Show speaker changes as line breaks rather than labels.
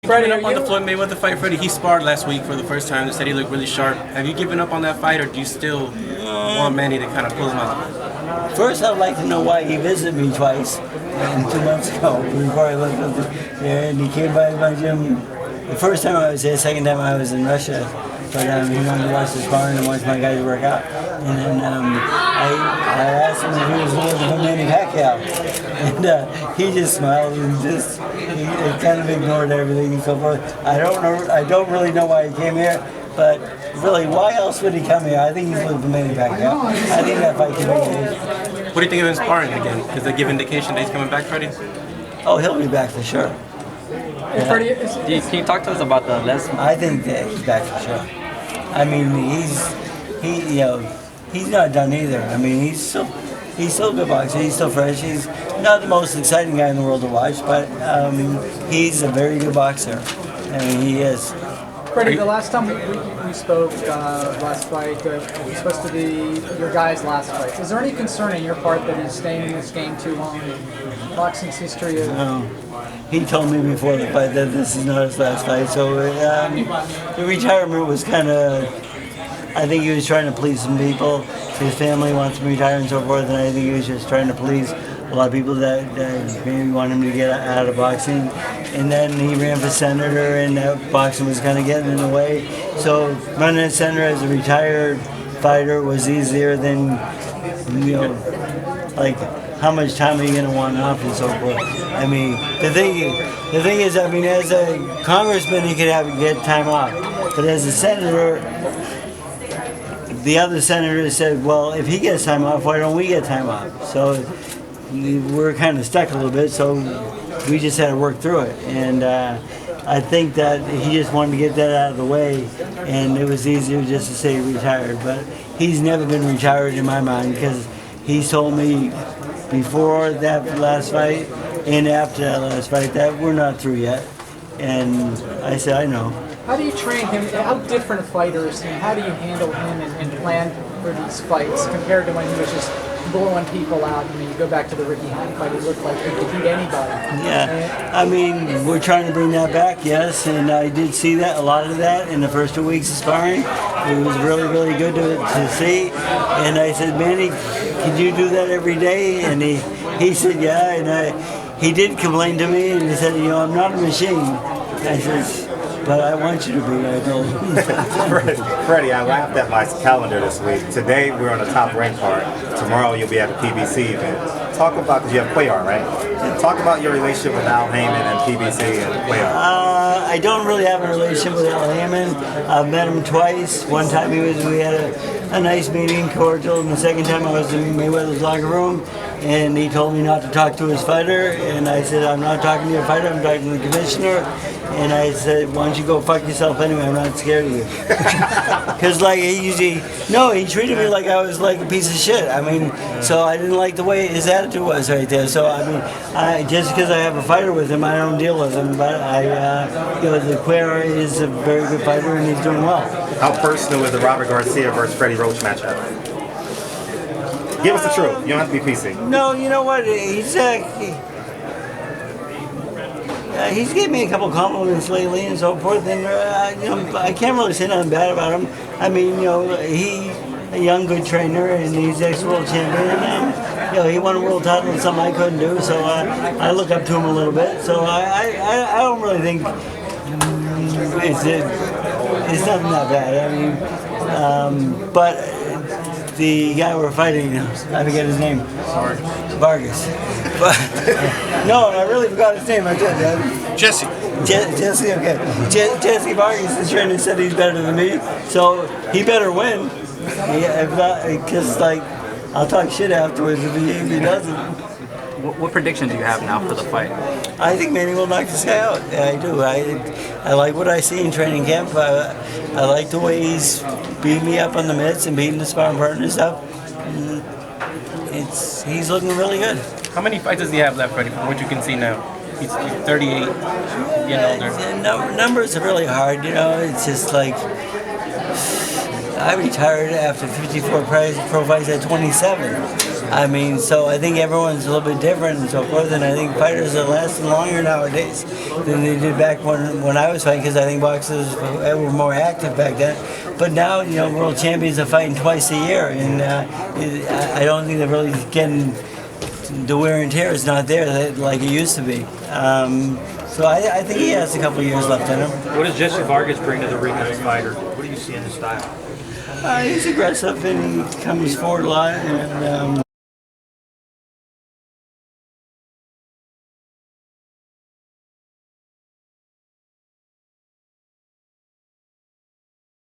Freddie, up on the Floyd Mayweather fight, Freddie, he sparred last week for the first time. They said he looked really sharp. Have you given up on that fight, or do you still want Manny to kind of pull him out?
First, I'd like to know why he visited me twice, 2 months ago, before I left up there, and he came by my gym. The first time I was there, second time I was in Russia, but he wanted to watch the sparring and watch my guys work out. And then I asked him if he was looking for Manny Pacquiao, and he just smiled and he kind of ignored everything and so forth. I don't really know why he came here, but really, why else would he come here? I think he's looking for Manny Pacquiao. I think that fight can be good.
What do you think of him sparring again? Does that give indication that he's coming back, Freddie?
Oh, he'll be back for sure.
Yeah. Can you talk to us about the last?
I think that he's back for sure. I mean, he's not done either. I mean, he's still a good boxer. He's still fresh. He's not the most exciting guy in the world to watch, but he's a very good boxer. I mean, he is.
Freddie, the last time we spoke, last fight, it was supposed to be your guy's last fight. Is there any concern on your part that he's staying in this game too long? Boxing's history of...
No. He told me before the fight that this is not his last fight, so the retirement was kind of... I think he was trying to please some people. His family wants him to retire and so forth, and I think he was just trying to please a lot of people that maybe want him to get out of boxing. And then he ran for senator, and boxing was kind of getting in the way. So running as senator as a retired fighter was easier than, like, how much time are you going to want off and so forth. I mean, the thing is, I mean, as a congressman, he could get time off. But as a senator, the other senators said, well, if he gets time off, why don't we get time off? So we're kind of stuck a little bit, so we just had to work through it. And I think that he just wanted to get that out of the way, and it was easier just to say retired. But he's never been retired in my mind, because he's told me before that last fight and after that last fight that we're not through yet. And I said, I know.
How do you train him? How different a fighter is he? How do you handle him and plan for these fights compared to when he was just blowing people out? I mean, you go back to the Ricky Hatton fight, he looked like he could beat anybody.
Yeah, I mean, we're trying to bring that back, yes, and I did see that, a lot of that in the first 2 weeks of sparring. It was really, really good to see. And I said, Manny, could you do that every day? And he said, yeah, and he did complain to me, and he said, I'm not a machine. I said, but I want you to be, I told him.
Freddie, I laughed at my calendar this week. Today we're on the Top Rank card. Tomorrow you'll be at the PBC event. Talk about, because you have Cuellar, right? Talk about your relationship with Al Heyman and PBC and Cuellar.
I don't really have a relationship with Al Heyman. I've met him twice. One time we had a nice meeting, cordial, and the second time I was in Mayweather's locker room, and he told me not to talk to his fighter, and I said, I'm not talking to your fighter, I'm talking to the commissioner. And I said, why don't you go fuck yourself anyway, I'm not scared of you. Because like he treated me like I was like a piece of shit. I mean, so I didn't like the way his attitude was right there. So I mean, just because I have a fighter with him, I don't deal with him. But the Cuellar is a very good fighter and he's doing well.
How personal is the Robert Garcia versus Freddie Roach matchup? Give us the truth. You don't have to be PC.
No, you know what? He's given me a couple compliments lately and so forth, and I can't really say nothing bad about him. I mean, he's a young, good trainer, and he's ex-world champion, and he won a world title in something I couldn't do. So I look up to him a little bit. So I don't really think it's nothing that bad. I mean, but the guy we're fighting, I forget his name. Vargas. But, no, I really forgot his name. I did.
Jesse.
Jesse, okay. Jesse Vargas, the trainer, said he's better than me, so he better win. Because, I'll talk shit afterwards if he doesn't.
What prediction do you have now for the fight?
I think Manny will knock this guy out. Yeah, I do. I like what I see in training camp. I like the way he's beating me up on the mitts and beating the sparring partners up. He's looking really good.
How many fights does he have left, Freddie, from what you can see now? He's 38, getting older.
Numbers are really hard, It's just like I retired after 54 pro fights at 27. I mean, so I think everyone's a little bit different and so forth, and I think fighters are lasting longer nowadays. than they did back when I was fighting, because I think boxers were more active back then. But now, world champions are fighting twice a year, and I don't think they're really getting the wear and tear is not there like it used to be. So I think he has a couple of years left in him.
What does Jesse Vargas bring to the ring as a fighter? What do you see in his style?
He's aggressive and he comes forward a lot, and